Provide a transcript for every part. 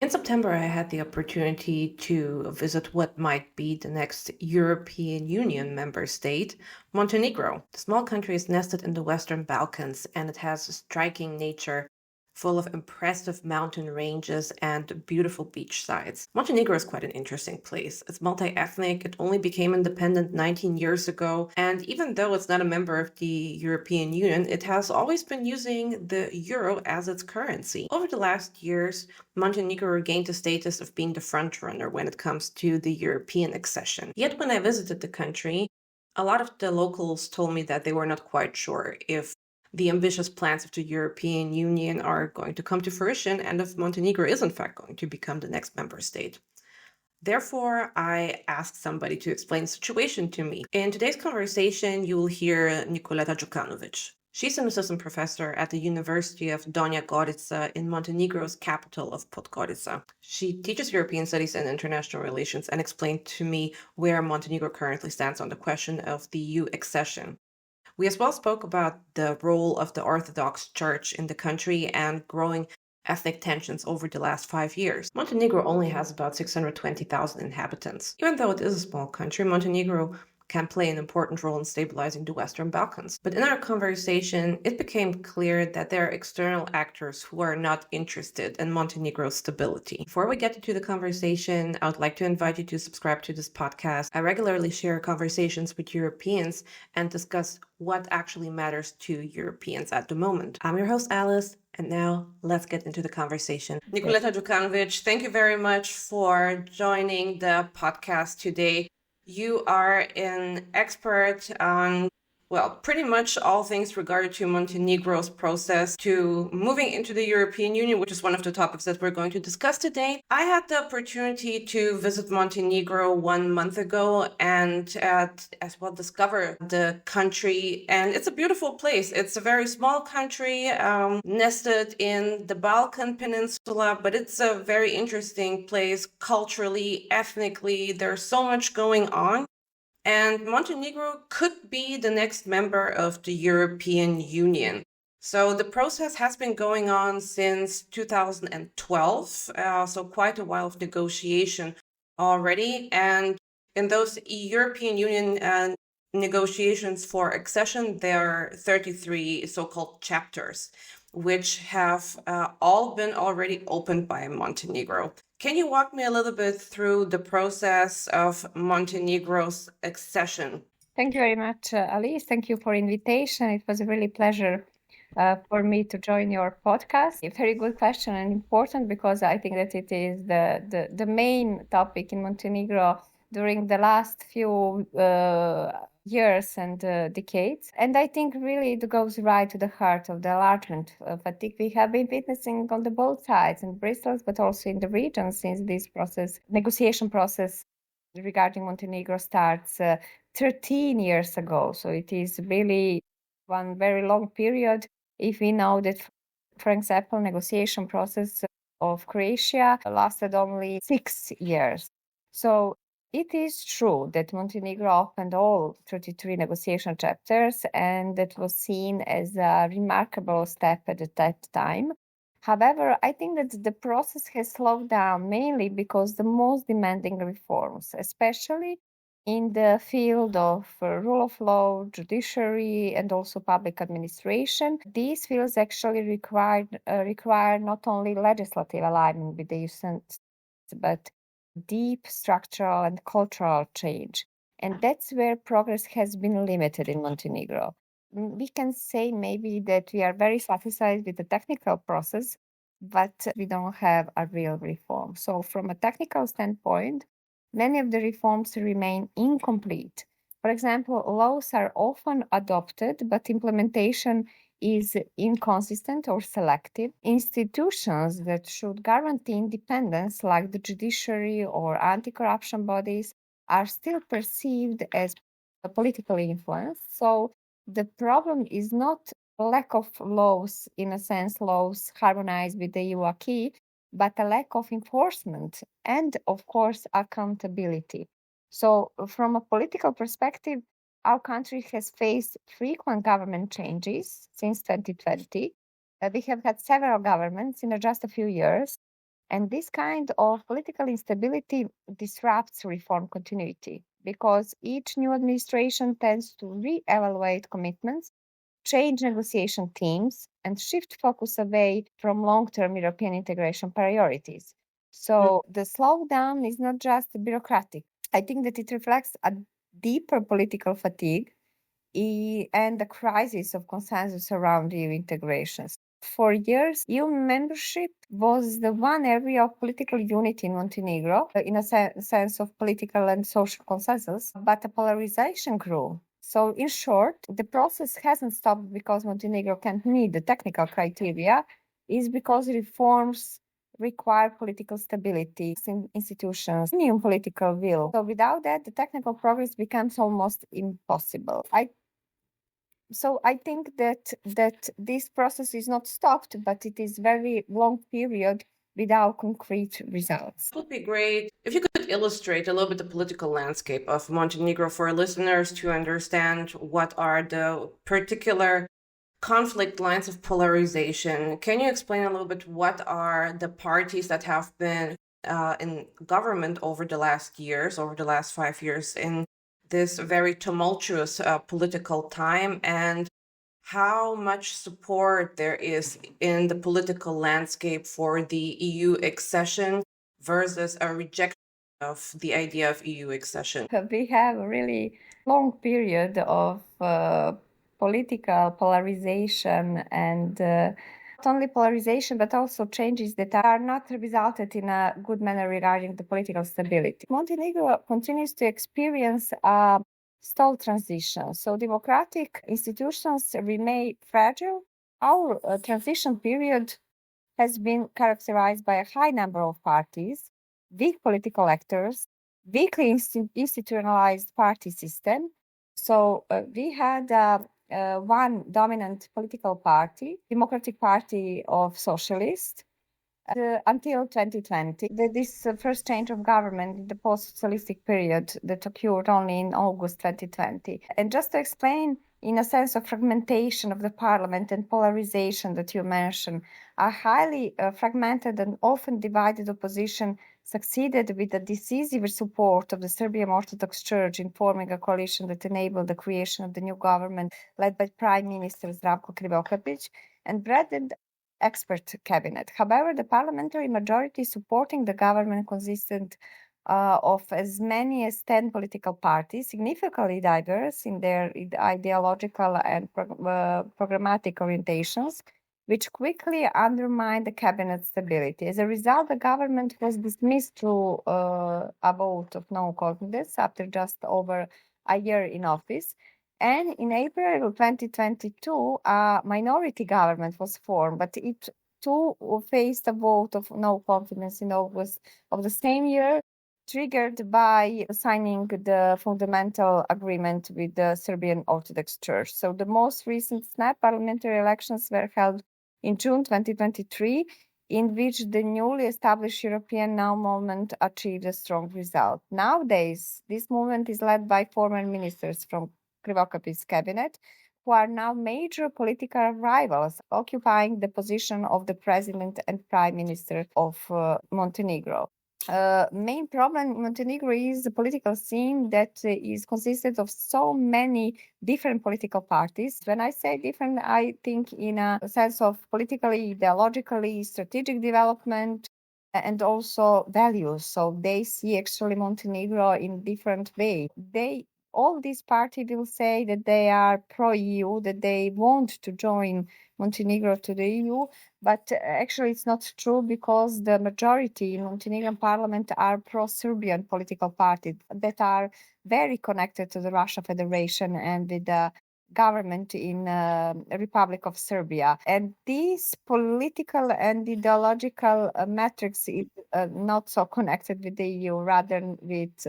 In September, I had the opportunity to visit what might be the next European Union member state, Montenegro. The small country is nested in the Western Balkans, and it has a striking nature full of impressive mountain ranges and beautiful beach sides. Montenegro is quite an interesting place. It's multi-ethnic. It only became independent 19 years ago, and even though it's not a member of the European Union, it has always been using the euro as its currency. Over the last years, Montenegro regained the status of being the frontrunner when it comes to the European accession. Yet when I visited the country, a lot of the locals told me that they were not quite sure if the ambitious plans of the European Union are going to come to fruition and if Montenegro is in fact going to become the next member state. Therefore, I asked somebody to explain the situation to me. In today's conversation, you will hear Nikoleta Đukanović. She's an assistant professor at the University of Donja Gorica in Montenegro's capital of Podgorica. She teaches European studies and international relations and explained to me where Montenegro currently stands on the question of the EU accession. We as well spoke about the role of the Orthodox Church in the country and growing ethnic tensions over the last 5 years. Montenegro only has about 620,000 inhabitants. Even though it is a small country, Montenegro can play an important role in stabilizing the Western Balkans. But in our conversation, it became clear that there are external actors who are not interested in Montenegro's stability. Before we get into the conversation, I would like to invite you to subscribe to this podcast. I regularly share conversations with Europeans and discuss what actually matters to Europeans at the moment. I'm your host, Alice. And now let's get into the conversation. Nikoleta Đukanović, thank you very much for joining the podcast today. You are an expert on, well, pretty much all things regarding to Montenegro's process to moving into the European Union, which is one of the topics that we're going to discuss today. I had the opportunity to visit Montenegro 1 month ago and as well discover the country. And it's a beautiful place. It's a very small country nested in the Balkan Peninsula, but it's a very interesting place culturally, ethnically. There's so much going on. And Montenegro could be the next member of the European Union. So the process has been going on since 2012, so quite a while of negotiation already. And in those European Union negotiations for accession, there are 33 so-called chapters, which have all been already opened by Montenegro. Can you walk me a little bit through the process of Montenegro's accession? Thank you very much, Alice. Thank you for invitation. It was a really pleasure for me to join your podcast. A very good question and important because I think that it is the main topic in Montenegro during the last few years and decades. And I think really it goes right to the heart of the enlargement fatigue we have been witnessing on the both sides in Brussels, but also in the region since this negotiation process regarding Montenegro starts 13 years ago. So it is really one very long period. If we know that, for example, negotiation process of Croatia lasted only 6 years. So it is true that Montenegro opened all 33 negotiation chapters, and that was seen as a remarkable step at that time. However, I think that the process has slowed down mainly because the most demanding reforms, especially in the field of rule of law, judiciary, and also public administration, these fields actually require not only legislative alignment with the EU standards, but deep structural and cultural change. And that's where progress has been limited in Montenegro. We can say maybe that we are very satisfied with the technical process, but we don't have a real reform. So from a technical standpoint, many of the reforms remain incomplete. For example, laws are often adopted, but implementation is inconsistent or selective. Institutions that should guarantee independence, like the judiciary or anti-corruption bodies, are still perceived as politically influenced. So the problem is not a lack of laws, in a sense, laws harmonized with the EU acquis, but a lack of enforcement and, of course, accountability. So from a political perspective, our country has faced frequent government changes since 2020. We have had several governments in just a few years, And this kind of political instability disrupts reform continuity because each new administration tends to re-evaluate commitments, change negotiation themes, and shift focus away from long-term European integration priorities. So the slowdown is not just bureaucratic. I think that it reflects a deeper political fatigue and the crisis of consensus around EU integrations. For years, EU membership was the one area of political unity in Montenegro, in a sense of political and social consensus, but the polarization grew. So, in short, the process hasn't stopped because Montenegro can't meet the technical criteria, is because reforms require political stability in institutions, new political will. So without that, the technical progress becomes almost impossible. I think that this process is not stopped, but it is very long period without concrete results. It would be great if you could illustrate a little bit the political landscape of Montenegro for our listeners to understand what are the particular conflict lines of polarization. Can you explain a little bit what are the parties that have been in government over the last years, over the last 5 years in this very tumultuous political time, and how much support there is in the political landscape for the EU accession versus a rejection of the idea of EU accession? We have a really long period of political polarization and not only polarization but also changes that are not resulted in a good manner regarding the political stability. Montenegro continues to experience a stall transition, so democratic institutions remain fragile. Our transition period has been characterized by a high number of parties, weak political actors, weakly institutionalized party system. So we had one dominant political party, Democratic Party of Socialists, until 2020. This first change of government in the post-socialistic period that occurred only in August 2020. And just to explain, in a sense of fragmentation of the parliament and polarization that you mentioned, a highly fragmented and often divided opposition succeeded with the decisive support of the Serbian Orthodox Church in forming a coalition that enabled the creation of the new government led by Prime Minister Zdravko Krivokapić and Branded expert cabinet. However, the parliamentary majority supporting the government consisted of as many as 10 political parties, significantly diverse in their ideological and programmatic orientations, which quickly undermined the cabinet stability. As a result, the government was dismissed through a vote of no confidence after just over a year in office. And in April 2022, a minority government was formed, but it too faced a vote of no confidence in August of the same year, triggered by signing the fundamental agreement with the Serbian Orthodox Church. So the most recent snap parliamentary elections were held in June 2023, in which the newly established European Now movement achieved a strong result. Nowadays, this movement is led by former ministers from Krivokapić's cabinet, who are now major political rivals, occupying the position of the president and prime minister of Montenegro. Main problem in Montenegro is the political scene that is consisted of so many different political parties. When I say different, I think in a sense of politically, ideologically, strategic development, and also values. So they see actually Montenegro in different way. All these parties will say that they are pro-EU, that they want to join Montenegro to the EU, but actually it's not true because the majority in Montenegrin parliament are pro-Serbian political parties that are very connected to the Russia Federation and with the government in Republic of Serbia. And this political and ideological matrix is not so connected with the EU, rather with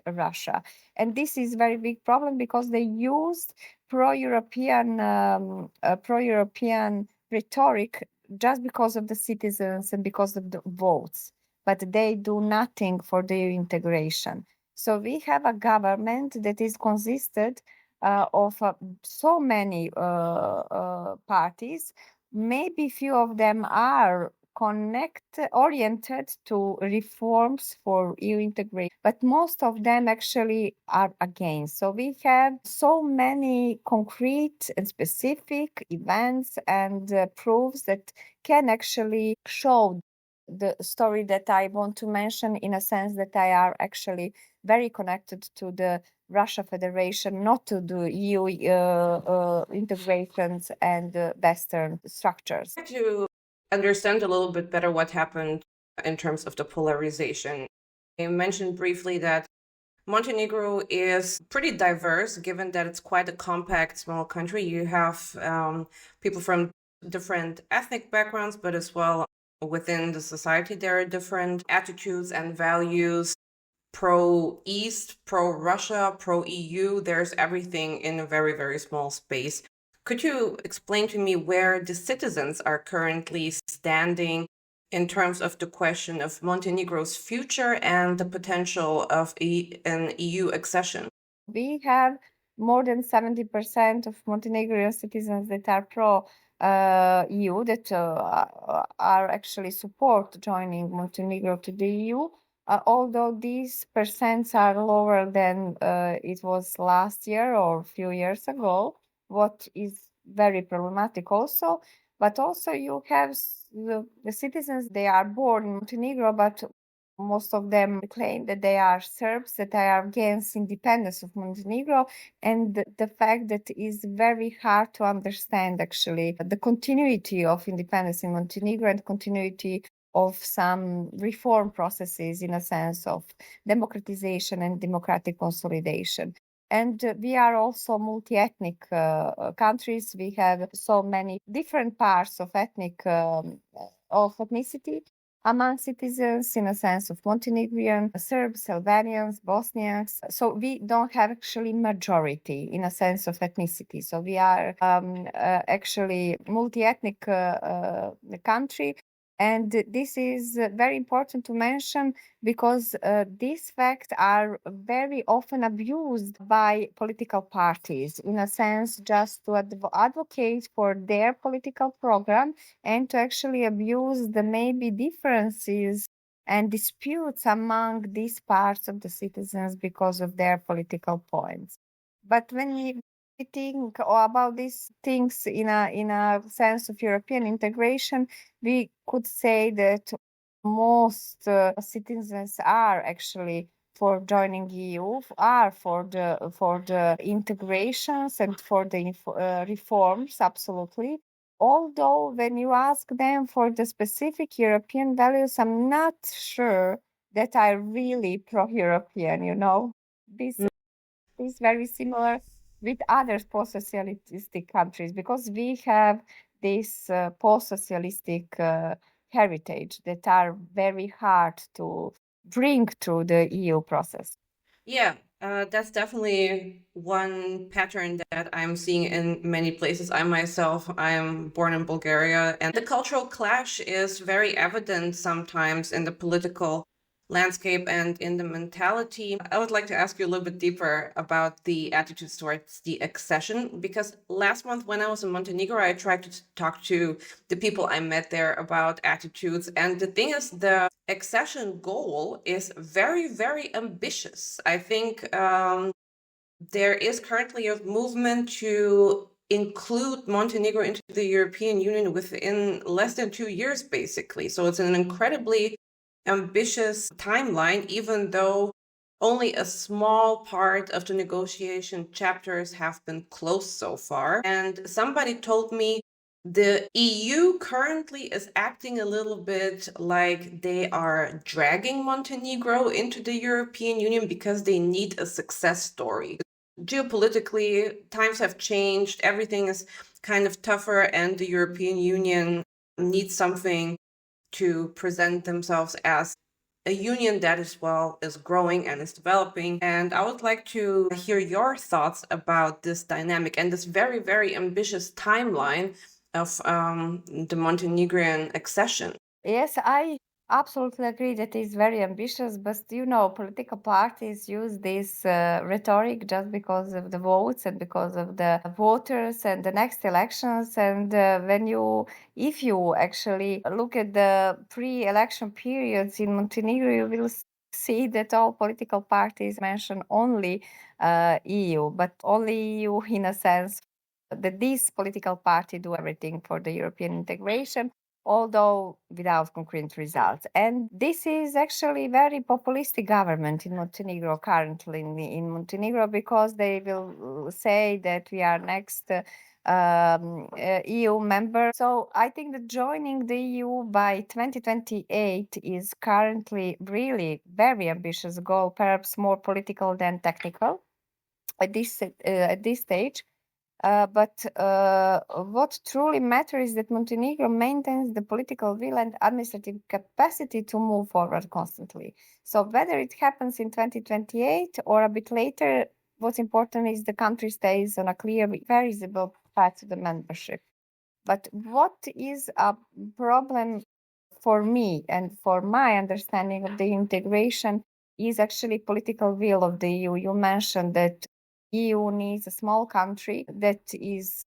Russia. And this is a very big problem because they used pro-European rhetoric just because of the citizens and because of the votes, but they do nothing for their integration. So we have a government that is consisted of so many parties. Maybe few of them are oriented to reforms for EU integration, but most of them actually are against. So we have so many concrete and specific events and proofs that can actually show the story that I want to mention, in a sense that I are actually very connected to the Russia Federation, not to the EU integrations and Western structures. To understand a little bit better what happened in terms of the polarization, you mentioned briefly that Montenegro is pretty diverse, given that it's quite a compact, small country. You have people from different ethnic backgrounds, but as well within the society, there are different attitudes and values. Pro-East, pro-Russia, pro-EU, there's everything in a very, very small space. Could you explain to me where the citizens are currently standing in terms of the question of Montenegro's future and the potential of an EU accession? We have more than 70% of Montenegrin citizens that are pro-EU, that are actually support joining Montenegro to the EU. Although these percents are lower than it was last year or a few years ago, what is very problematic also. But also you have the citizens, they are born in Montenegro, but most of them claim that they are Serbs, that they are against independence of Montenegro, and the fact that it is very hard to understand actually the continuity of independence in Montenegro and continuity of some reform processes in a sense of democratization and democratic consolidation. And we are also multi-ethnic countries. We have so many different parts of ethnicity among citizens, in a sense of Montenegrin, Serbs, Albanians, Bosniaks. So we don't have actually majority in a sense of ethnicity. So we are actually multi-ethnic country. And this is very important to mention because these facts are very often abused by political parties, in a sense, just to advocate for their political program and to actually abuse the maybe differences and disputes among these parts of the citizens because of their political points. But when we think about these things in a sense of European integration, we could say that most citizens are actually for joining EU, are for the integrations and for the reforms, absolutely. Although when you ask them for the specific European values, I'm not sure that I'm really pro-European, This is very similar with other post-socialistic countries because we have this post-socialistic heritage that are very hard to bring through the EU process. Yeah, that's definitely one pattern that I'm seeing in many places. I myself, I'm born in Bulgaria, and the cultural clash is very evident sometimes in the political landscape and in the mentality. I would like to ask you a little bit deeper about the attitudes towards the accession, because last month when I was in Montenegro, I tried to talk to the people I met there about attitudes. And the thing is, the accession goal is very, very ambitious. I think there is currently a movement to include Montenegro into the European Union within less than 2 years, basically. So it's an incredibly ambitious timeline, even though only a small part of the negotiation chapters have been closed so far. And somebody told me the EU currently is acting a little bit like they are dragging Montenegro into the European Union because they need a success story. Geopolitically, times have changed, everything is kind of tougher, and the European Union needs something to present themselves as a union that is growing and is developing. And I would like to hear your thoughts about this dynamic and this very, very ambitious timeline of the Montenegrin accession. Yes, I absolutely agree that it's very ambitious, but political parties use this rhetoric just because of the votes and because of the voters and the next elections. And if you actually look at the pre-election periods in Montenegro, you will see that all political parties mention only EU, but only EU in a sense that this political party do everything for the European integration, although without concrete results. And this is actually very populistic government in Montenegro currently in Montenegro, because they will say that we are next EU member. So I think that joining the EU by 2028 is currently really very ambitious goal, perhaps more political than technical at this stage. But what truly matters is that Montenegro maintains the political will and administrative capacity to move forward constantly. So whether it happens in 2028 or a bit later, what's important is the country stays on a clear, visible path to the membership. But what is a problem for me and for my understanding of the integration is actually political will of the EU. You mentioned that EU needs a small country that is,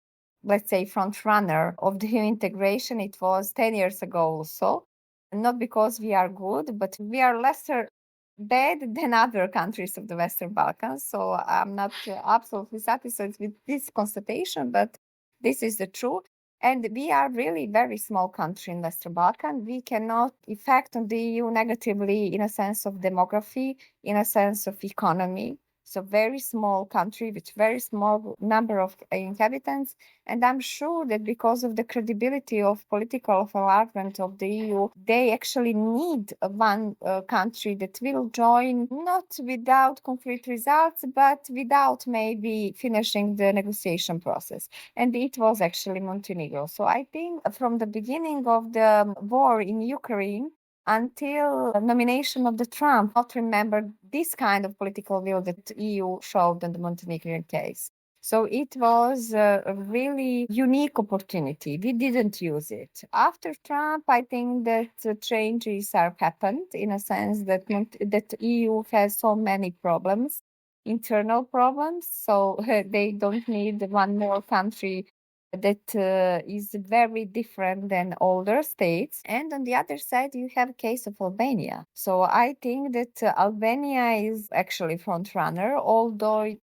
let's say, front runner of the EU integration. It was 10 years ago also, not because we are good, but we are lesser bad than other countries of the Western Balkans. So I'm not absolutely satisfied with this constatation, but this is the truth. And we are really very small country in Western Balkan. We cannot affect on the EU negatively in a sense of demography, in a sense of economy. So very small country with very small number of inhabitants. And I'm sure that because of the credibility of political enlargement of the EU, they actually need one country that will join, not without concrete results, but without maybe finishing the negotiation process. And it was actually Montenegro. So I think from the beginning of the war in Ukraine until nomination of the Trump, not remember this kind of political will that EU showed in the Montenegrin case. So it was a really unique opportunity. We didn't use it. After Trump, I think that changes have happened in a sense that that EU has so many problems, internal problems. So they don't need one more country that is very different than older states. And on the other side, you have case of Albania. So I think that Albania is actually front runner, although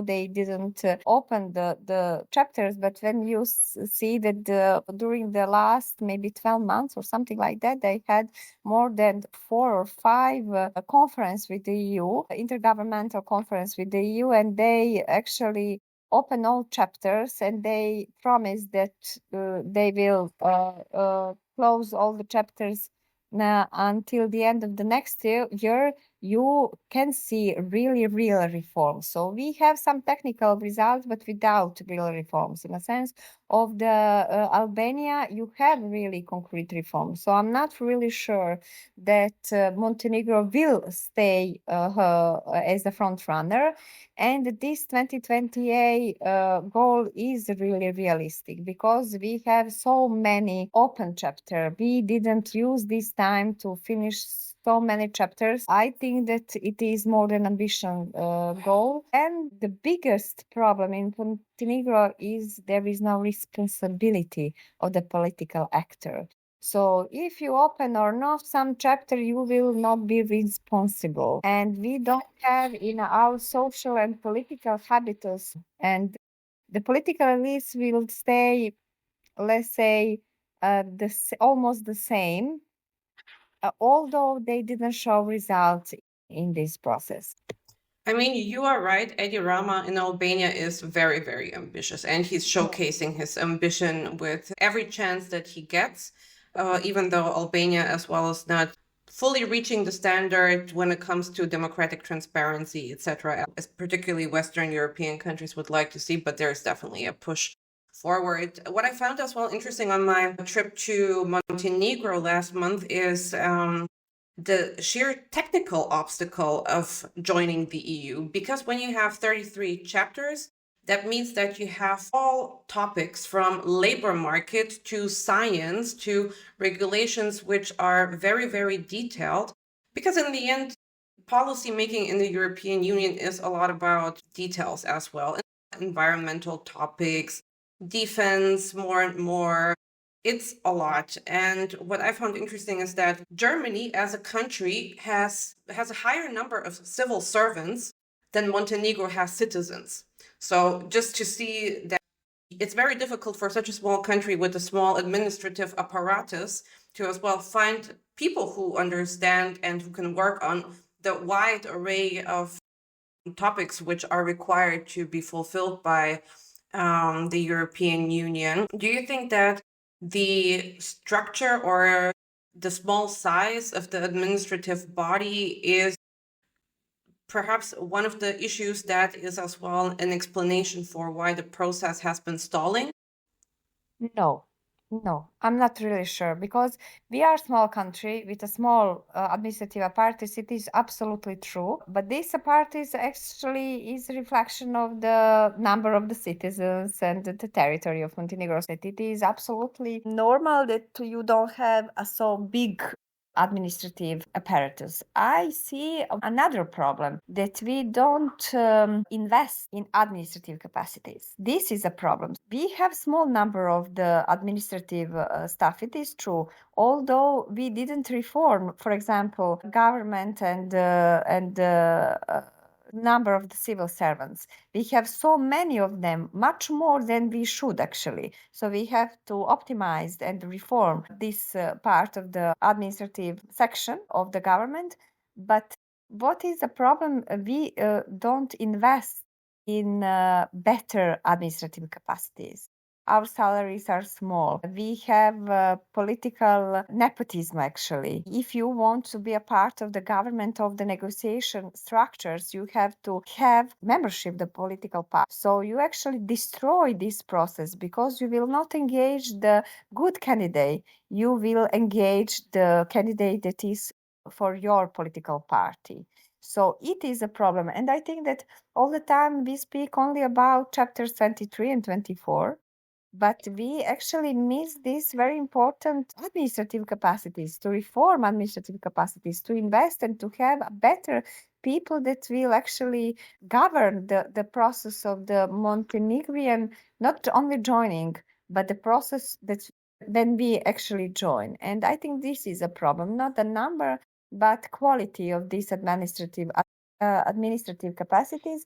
they didn't open the chapters, but when you see that during the last maybe 12 months or something like that, they had more than 4 or 5 conference with the EU, intergovernmental conference with the EU, and they actually open all chapters, and they promise that they will close all the chapters until the end of the next year. You can see really real reforms. So we have some technical results, but without real reforms. In a sense of the Albania, you have really concrete reforms. So I'm not really sure that Montenegro will stay as the front runner. And this 2028 goal is really realistic because we have so many open chapters. We didn't use this time to finish so many chapters. I think that it is more than ambition goal. And the biggest problem in Montenegro is there is no responsibility of the political actor. So if you open or not some chapter, you will not be responsible. And we don't have in our social and political habitus, and the political elites will stay, let's say, almost the same, although they didn't show results in this process. I mean, you are right. Edi Rama in Albania is very, very ambitious, and he's showcasing his ambition with every chance that he gets, even though Albania as well is not fully reaching the standard when it comes to democratic transparency, etc., as particularly Western European countries would like to see, but there's definitely a push forward. What I found as well interesting on my trip to Montenegro last month is the sheer technical obstacle of joining the EU, because when you have 33 chapters, That means that you have all topics from labor market to science to regulations, which are very, very detailed. Because in the end, policy making in the European Union is a lot about details as well. Environmental topics, defense, more and more. It's a lot. And what I found interesting is that Germany as a country has a higher number of civil servants than Montenegro has citizens. So just to see that it's very difficult for such a small country with a small administrative apparatus to as well find people who understand and who can work on the wide array of topics which are required to be fulfilled by the European Union. Do you think that the structure or the small size of the administrative body is perhaps one of the issues that is as well an explanation for why the process has been stalling? No, no, I'm not really sure because we are a small country with a small administrative apparatus. It is absolutely true, but this apparatus actually is a reflection of the number of the citizens and the territory of Montenegro. It is absolutely normal that you don't have a so big administrative apparatus. I see another problem that we don't invest in administrative capacities. This is a problem. We have small number of the administrative staff. It is true, although we didn't reform, for example, government and number of the civil servants. We have so many of them, much more than we should actually. So we have to optimize and reform this part of the administrative section of the government. But what is the problem? We don't invest in better administrative capacities. Our salaries are small. We have political nepotism, actually. If you want to be a part of the government of the negotiation structures, you have to have membership, the political party. So you actually destroy this process because you will not engage the good candidate. You will engage the candidate that is for your political party. So it is a problem. And I think that all the time we speak only about chapters 23 and 24. But we actually miss these very important administrative capacities, to reform administrative capacities, to invest and to have better people that will actually govern the process of the Montenegrin, not only joining, but the process that when we actually join. And I think this is a problem, not the number, but quality of these administrative capacities.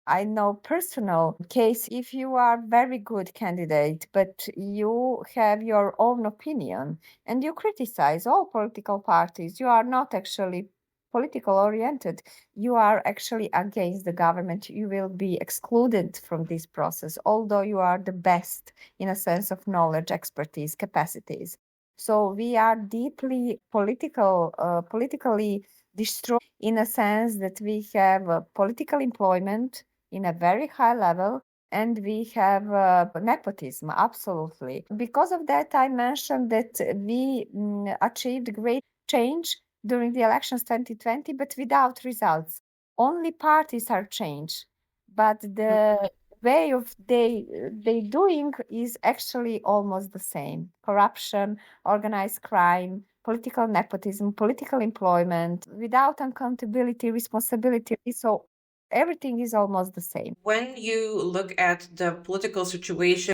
I know personal case, if you are very good candidate, but you have your own opinion and you criticize all political parties, you are not actually political oriented, you are actually against the government, you will be excluded from this process, although you are the best in a sense of knowledge, expertise, capacities. So we are deeply politically destroyed in a sense that we have political employment in a very high level, and we have nepotism, absolutely. Because of that, I mentioned that we achieved great change during the elections 2020, but without results. Only parties are changed, but the way of they doing is actually almost the same. Corruption, organized crime, political nepotism, political employment, without accountability, responsibility. So everything is almost the same. When you look at the political situation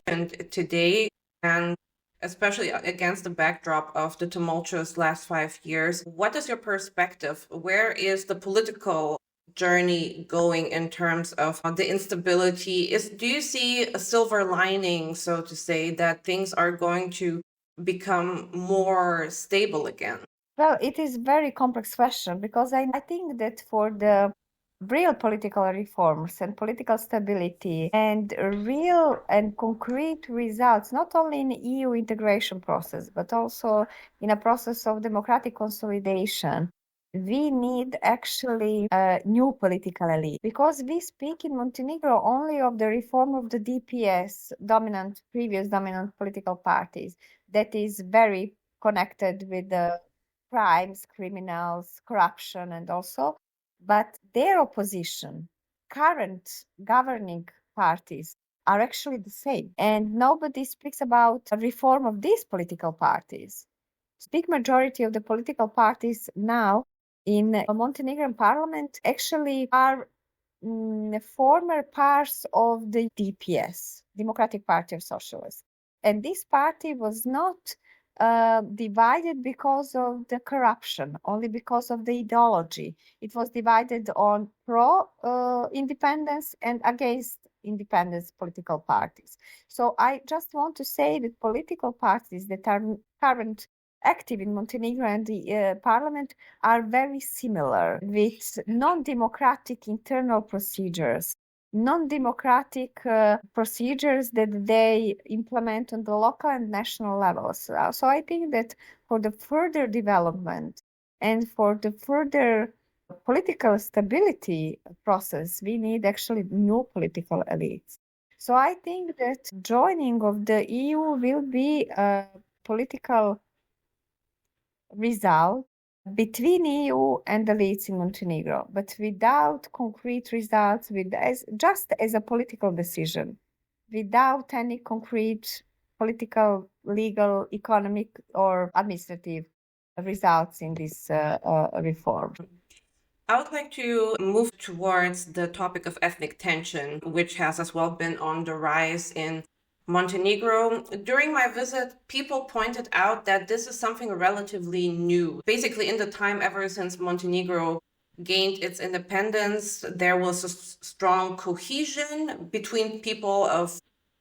today, and especially against the backdrop of the tumultuous last 5 years, what is your perspective? Where is the political journey going in terms of the instability? Do you see a silver lining, so to say, that things are going to become more stable again? Well, it is very complex question because I think that for the real political reforms and political stability and real and concrete results, not only in EU integration process, but also in a process of democratic consolidation, we need actually a new political elite because we speak in Montenegro only of the reform of the DPS, previous dominant political parties, that is very connected with the crimes, criminals, corruption, and also, but their opposition, current governing parties are actually the same. And nobody speaks about a reform of these political parties. The big majority of the political parties now in Montenegrin parliament actually are former parts of the DPS, Democratic Party of Socialists. And this party was not divided because of the corruption, only because of the ideology. It was divided on pro-independence and against independence political parties. So I just want to say that political parties that are current active in Montenegro and the parliament are very similar, with non-democratic internal procedures, non-democratic procedures that they implement on the local and national levels. So I think that for the further development and for the further political stability process, we need actually new political elites. So I think that joining of the EU will be a political result between EU and the elites in Montenegro, but without concrete results, just as a political decision, without any concrete political, legal, economic, or administrative results in this reform. I would like to move towards the topic of ethnic tension, which has as well been on the rise in Montenegro. During my visit, people pointed out that this is something relatively new. Basically, in the time ever since Montenegro gained its independence, there was a strong cohesion between people of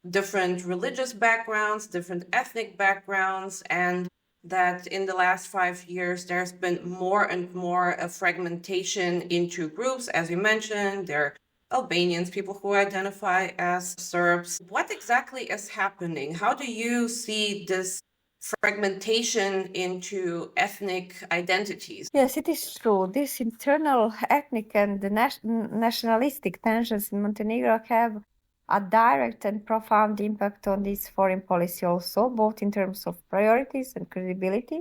different religious backgrounds, different ethnic backgrounds, and that in the last 5 years, there's been more and more fragmentation into groups. As you mentioned, there are Albanians, people who identify as Serbs. What exactly is happening? How do you see this fragmentation into ethnic identities? Yes, it is true. These internal ethnic and nationalistic tensions in Montenegro have a direct and profound impact on this foreign policy also, both in terms of priorities and credibility.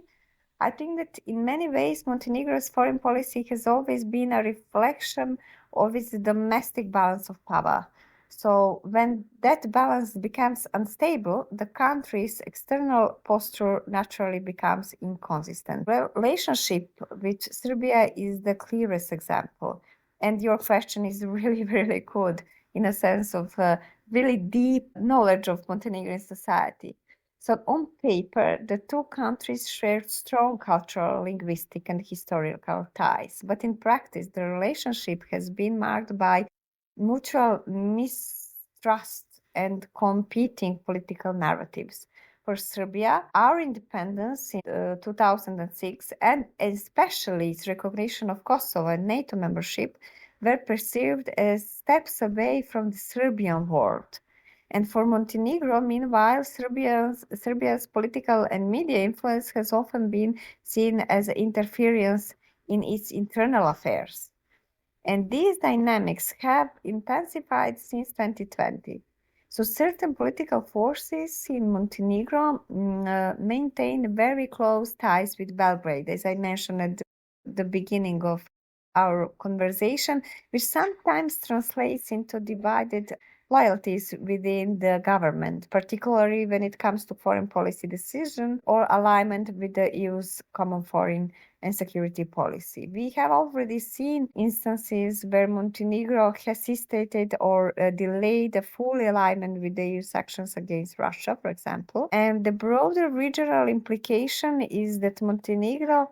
I think that in many ways, Montenegro's foreign policy has always been a reflection of its domestic balance of power. So when that balance becomes unstable, the country's external posture naturally becomes inconsistent. Relationship with Serbia is the clearest example. And your question is really, really good in a sense of really deep knowledge of Montenegrin society. So on paper, the two countries share strong cultural, linguistic, and historical ties. But in practice, the relationship has been marked by mutual mistrust and competing political narratives. For Serbia, our independence in 2006 and especially its recognition of Kosovo and NATO membership were perceived as steps away from the Serbian world. And for Montenegro, meanwhile, Serbia's political and media influence has often been seen as interference in its internal affairs. And these dynamics have intensified since 2020. So certain political forces in Montenegro maintain very close ties with Belgrade, as I mentioned at the beginning of our conversation, which sometimes translates into divided loyalties within the government, particularly when it comes to foreign policy decision or alignment with the EU's common foreign and security policy. We have already seen instances where Montenegro hesitated or delayed a full alignment with the EU sanctions against Russia, for example. And the broader regional implication is that Montenegro,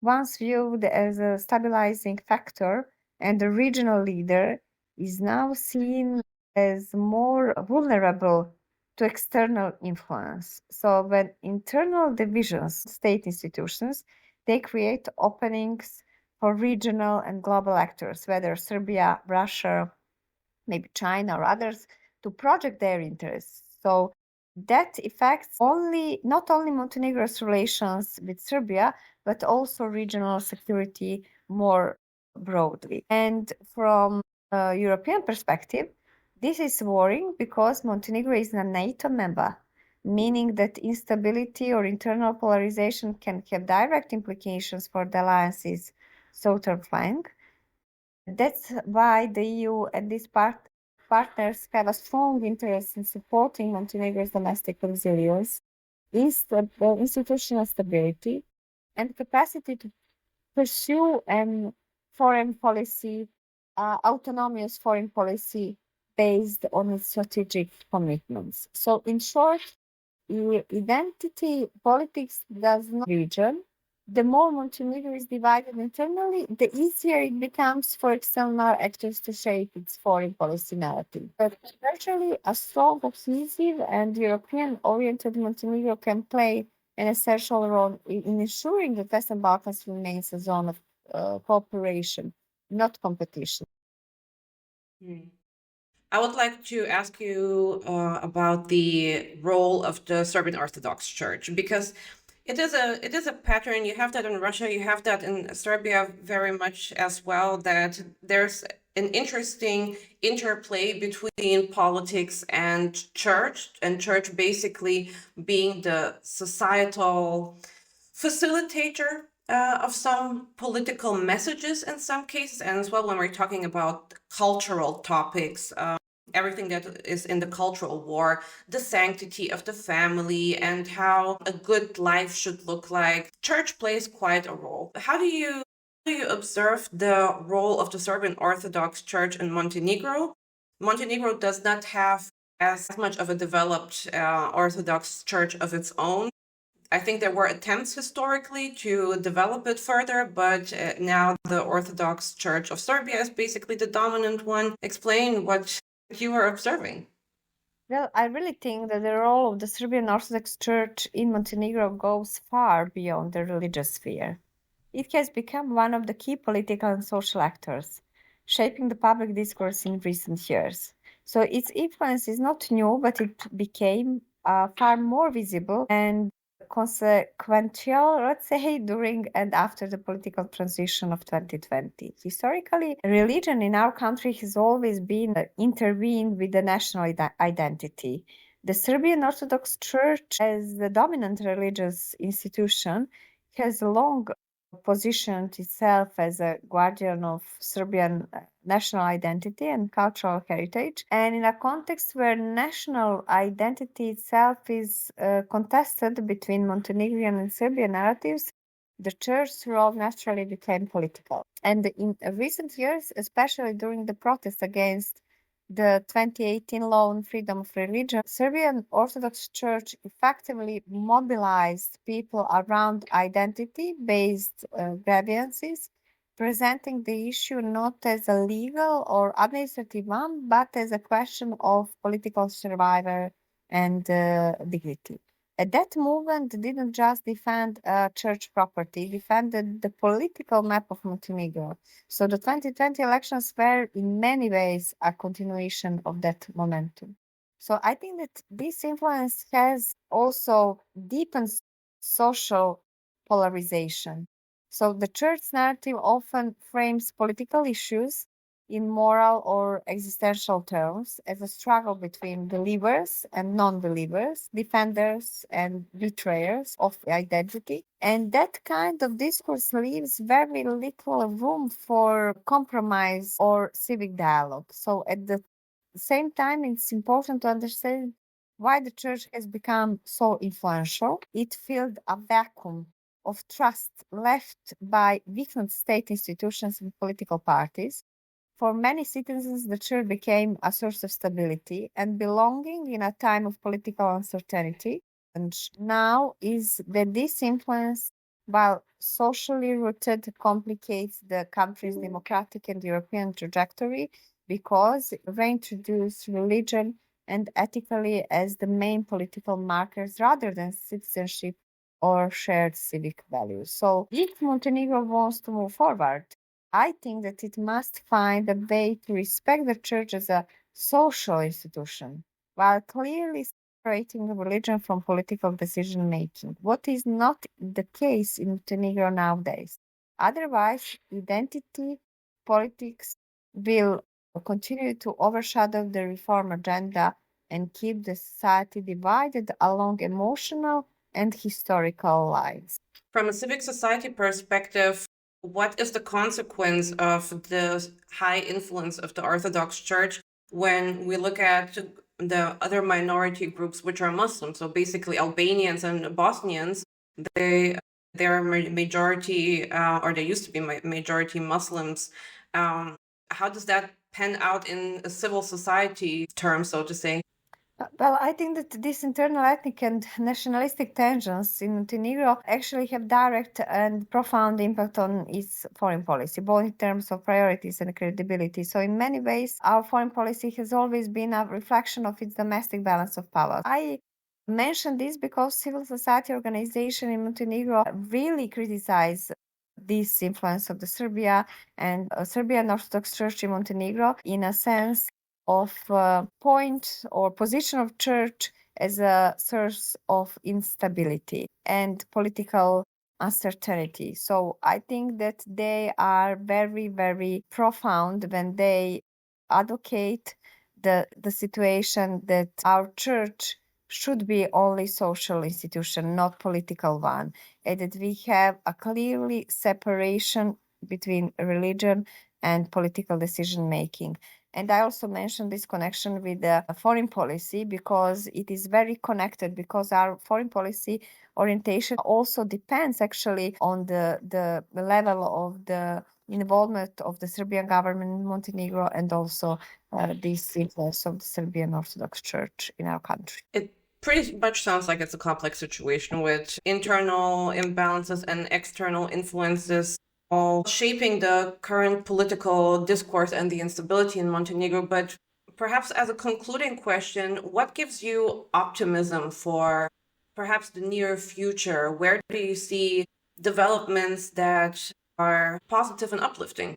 once viewed as a stabilizing factor and a regional leader, is now seen as more vulnerable to external influence. So when internal divisions, state institutions, they create openings for regional and global actors, whether Serbia, Russia, maybe China or others, to project their interests. So that affects not only Montenegro's relations with Serbia, but also regional security more broadly. And from a European perspective, this is worrying because Montenegro is a NATO member, meaning that instability or internal polarization can have direct implications for the alliance's southern flank. That's why the EU and this part partners have a strong interest in supporting Montenegro's domestic resilience, institutional stability, and capacity to pursue an foreign policy, autonomous foreign policy based on its strategic commitments. So, in short, identity politics does not region. The more Montenegro is divided internally, the easier it becomes for external actors to shape its foreign policy narrative. But virtually a strong, cohesive, and European-oriented Montenegro can play an essential role in ensuring that Western Balkans remains a zone of cooperation, not competition. Hmm. I would like to ask you about the role of the Serbian Orthodox Church, because it is a pattern. You have that in Russia, you have that in Serbia very much as well, that there's an interesting interplay between politics and church basically being the societal facilitator of some political messages in some cases, and as well when we're talking about cultural topics, everything that is in the cultural war, the sanctity of the family and how a good life should look like. Church plays quite a role. How do you observe the role of the Serbian Orthodox Church in Montenegro? Montenegro does not have as much of a developed Orthodox Church of its own. I think there were attempts historically to develop it further, but now the Orthodox Church of Serbia is basically the dominant one. Explain what you were observing. Well, I really think that the role of the Serbian Orthodox Church in Montenegro goes far beyond the religious sphere. It has become one of the key political and social actors, shaping the public discourse in recent years. So its influence is not new, but it became far more visible and consequential, let's say, during and after the political transition of 2020. Historically, religion in our country has always been intervened with the national identity. The Serbian Orthodox Church, as the dominant religious institution, has long positioned itself as a guardian of Serbian national identity and cultural heritage. And in a context where national identity itself is contested between Montenegrin and Serbian narratives, the church's role naturally became political. And in recent years, especially during the protests against the 2018 law on freedom of religion, Serbian Orthodox Church effectively mobilized people around identity-based grievances, presenting the issue not as a legal or administrative one, but as a question of political survival and dignity. And that movement didn't just defend church property, it defended the political map of Montenegro. So the 2020 elections were in many ways a continuation of that momentum. So I think that this influence has also deepened social polarization. So the church narrative often frames political issues in moral or existential terms as a struggle between believers and non-believers, defenders and betrayers of identity. And that kind of discourse leaves very little room for compromise or civic dialogue. So at the same time, it's important to understand why the church has become so influential. It filled a vacuum of trust left by weakened state institutions and political parties. For many citizens, the church became a source of stability and belonging in a time of political uncertainty. And now is that this influence, while socially rooted, complicates the country's democratic and European trajectory because it reintroduced religion and ethically as the main political markers rather than citizenship or shared civic values. So if Montenegro wants to move forward, I think that it must find a way to respect the church as a social institution while clearly separating religion from political decision making, what is not the case in Montenegro nowadays. Otherwise, identity politics will continue to overshadow the reform agenda and keep the society divided along emotional and historical lines. From a civic society perspective, what is the consequence of the high influence of the Orthodox Church when we look at the other minority groups, which are Muslims, so basically Albanians and Bosnians, they're majority, or they used to be majority Muslims. How does that pan out in a civil society term, so to say? Well, I think that these internal ethnic and nationalistic tensions in Montenegro actually have direct and profound impact on its foreign policy, both in terms of priorities and credibility. So in many ways, our foreign policy has always been a reflection of its domestic balance of power. I mention this because civil society organization in Montenegro really criticize this influence of the Serbia and Serbian Orthodox Church in Montenegro in a sense of point or position of church as a source of instability and political uncertainty. So I think that they are very, very profound when they advocate the situation that our church should be only social institution, not political one, and that we have a clearly separation between religion and political decision making. And I also mentioned this connection with the foreign policy because it is very connected, because our foreign policy orientation also depends actually on the level of the involvement of the Serbian government in Montenegro and also this influence of the Serbian Orthodox Church in our country. It pretty much sounds like it's a complex situation with internal imbalances and external influences all shaping the current political discourse and the instability in Montenegro. But perhaps as a concluding question, what gives you optimism for perhaps the near future? Where do you see developments that are positive and uplifting?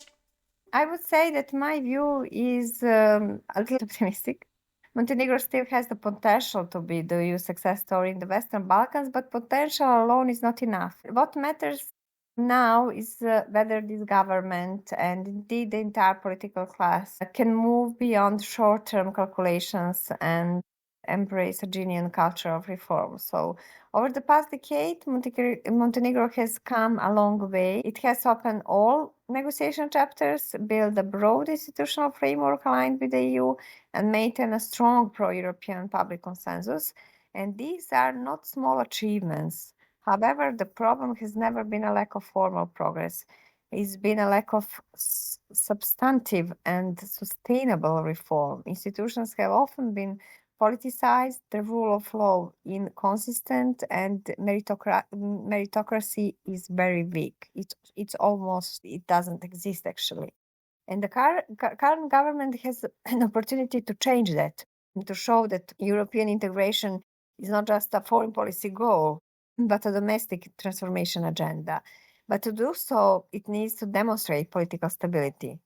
I would say that my view is a little optimistic. Montenegro still has the potential to be the EU success story in the Western Balkans, but potential alone is not enough. What matters now is whether this government and indeed the entire political class can move beyond short-term calculations and embrace a genuine culture of reform. So over the past decade, Montenegro has come a long way. It has opened all negotiation chapters, built a broad institutional framework aligned with the EU, and maintain a strong pro-European public consensus. And these are not small achievements. However, the problem has never been a lack of formal progress. It's been a lack of substantive and sustainable reform. Institutions have often been politicized, the rule of law inconsistent, and meritocracy is very weak. It doesn't exist actually. And the current government has an opportunity to change that, to show that European integration is not just a foreign policy goal, but a domestic transformation agenda. But to do so, it needs to demonstrate political stability,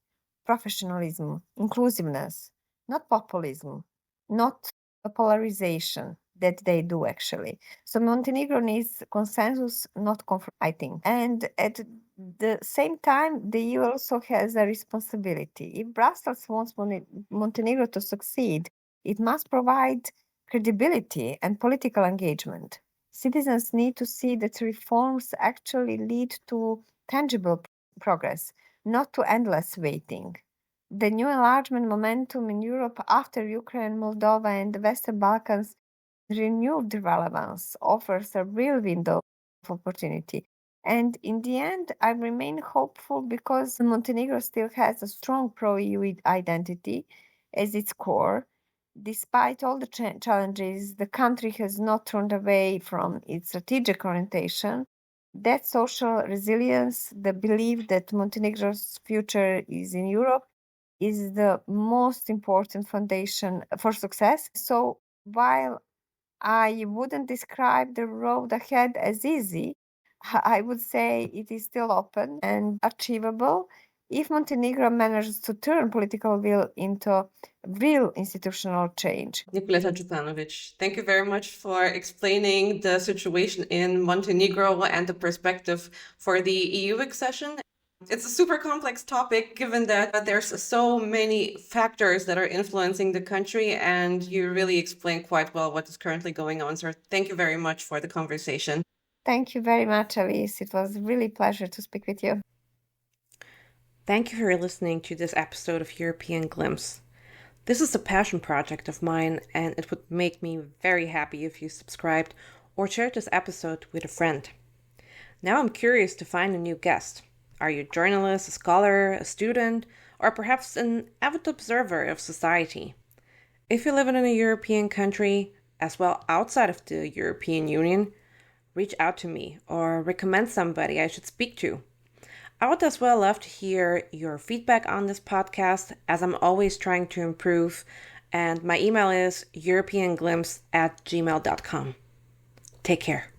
professionalism, inclusiveness, not populism, not a polarization that they do actually. So Montenegro needs consensus, not confronting. And at the same time, the EU also has a responsibility. If Brussels wants Montenegro to succeed, it must provide credibility and political engagement. Citizens need to see that reforms actually lead to tangible progress, not to endless waiting. The new enlargement momentum in Europe after Ukraine, Moldova, and the Western Balkans renewed relevance offers a real window of opportunity. And in the end, I remain hopeful because Montenegro still has a strong pro-EU identity as its core. Despite all the challenges, the country has not turned away from its strategic orientation. That social resilience, the belief that Montenegro's future is in Europe, is the most important foundation for success. So while I wouldn't describe the road ahead as easy, I would say it is still open and achievable if Montenegro manages to turn political will into real institutional change. Nikoleta Đukanović, thank you very much for explaining the situation in Montenegro and the perspective for the EU accession. It's a super complex topic given that there's so many factors that are influencing the country, and you really explained quite well what is currently going on. So thank you very much for the conversation. Thank you very much, Alice. It was really a pleasure to speak with you. Thank you for listening to this episode of European Glimpse. This is a passion project of mine, and it would make me very happy if you subscribed or shared this episode with a friend. Now I'm curious to find a new guest. Are you a journalist, a scholar, a student, or perhaps an avid observer of society? If you live in a European country, as well outside of the European Union, reach out to me or recommend somebody I should speak to. I would as well love to hear your feedback on this podcast, as I'm always trying to improve, and my email is europeanglimpse@gmail.com. Take care.